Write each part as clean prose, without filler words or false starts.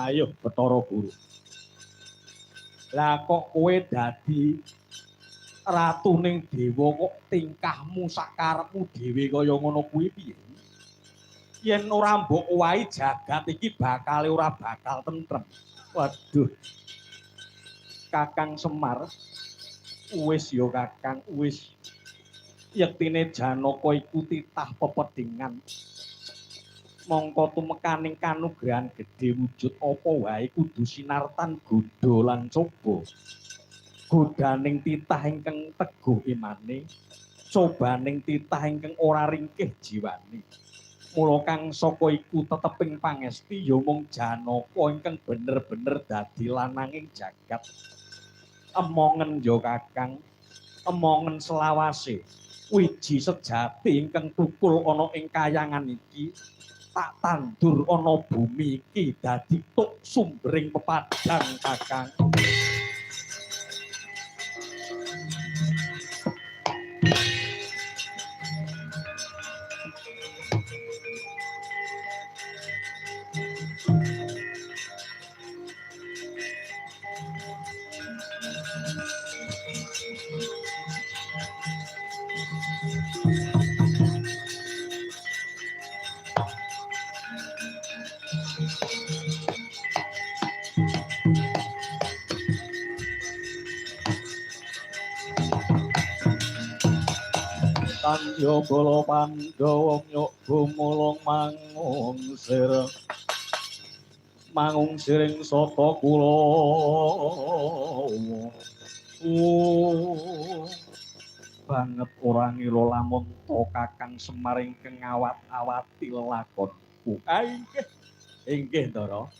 Ayo Bathara Guru. Lah kok kowe dadi ratuning dewa kok tingkahmu sakarepmu dhewe kaya ngono kuwi piye? Yen ora mbok wahi jagat iki bakal ora bakal tentrem. Waduh. Kakang Semar wis ya Kakang wis yektine Janaka iku titah pepedhingan. Mongko tumekaning kanugrahan gedhe wujud apa wae kudu sinartan godha lan coba. Godaning titah ingkang teguh imane, cobaning titah ingkang ora ringkih jiwane. Mula kang saka iku teteping pangesti ya mung Janaka ingkang bener-bener dadi lananging jagat. Emongen ya Kakang, emongen selawase. Wiji sejati ingkang tukul ana ing kayangan iki tak tandur ana bumi iki dadi tuk sumbering pepadang Kakang. Tanyo bala Pandhawa nyuk gumulung mangung siring sata kula banget ora ngira lamun to Kakang Semar ingkang ngawat-awati lelakonku. Inggih, inggih Ndara.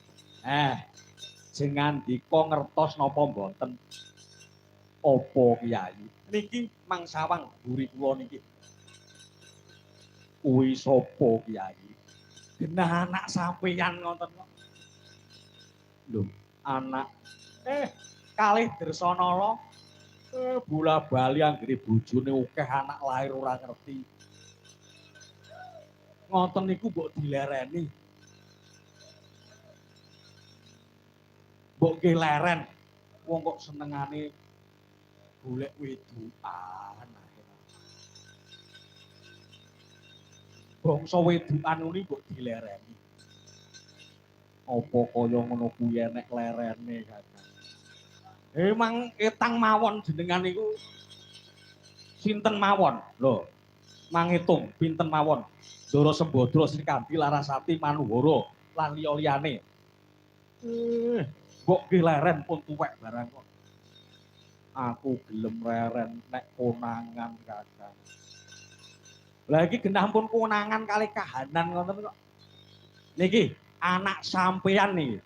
Jenengan dika ngertos napa mboten? Apa Kyai? Niki mangsawang buri kula niki. Kuwi sapa Kyai? Genah anak sampeyan ngoten kok. Lho, anak kalih Dersanala bola-bali anggere bojone akeh anak lahir ora ngerti. Ngoten niku mbok dilereni. Mbok nggih leren. Wong kok senengane golek wedukan. Bangsa wedukan uni mbok dilereni. Apa kaya ngono kuwi enek lerene Kakang. Mang etang mawon jenengan niku sinten mawon? Lho, mangitung pinten mawon? Ndara Sembadra Srikanti Larasati Manuhara lan liya-liyane. Mbok nggih leren pun tuwek barang kok. Aku gelem leren nek konangan Kakang. Lah iki genah pun konangan kali kahanan ngoten kok. Niki anak sampeyan niki.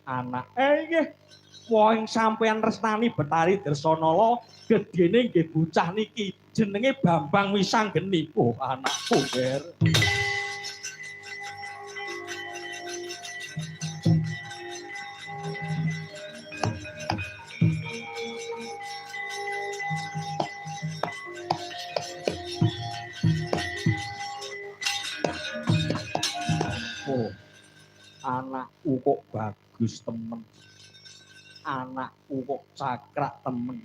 Anak nggih wong sampeyan resnani Betari Dersanala gedene nggih bocah niki jenenge Bambang Wisanggeni. Oh anakku ger. Oh, anakku kok bagus temen. Anakku kok cakrak temen.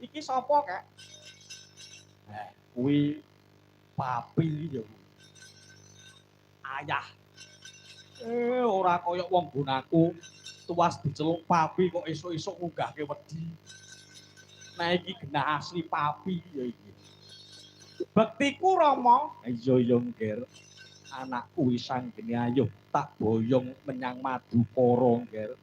Iki sapa, Kak? Kuwi papi ya. Ayah. Ora kaya wong bonaku tuwas diceluk papi kok esuk-esuk ngunggahke wedi. Nah iki genah asli papi ya iki. Bektiku Rama. Iya ya Ngger. Anakku Wisanggeni ayo tak boyong menyang Madukara Ngger.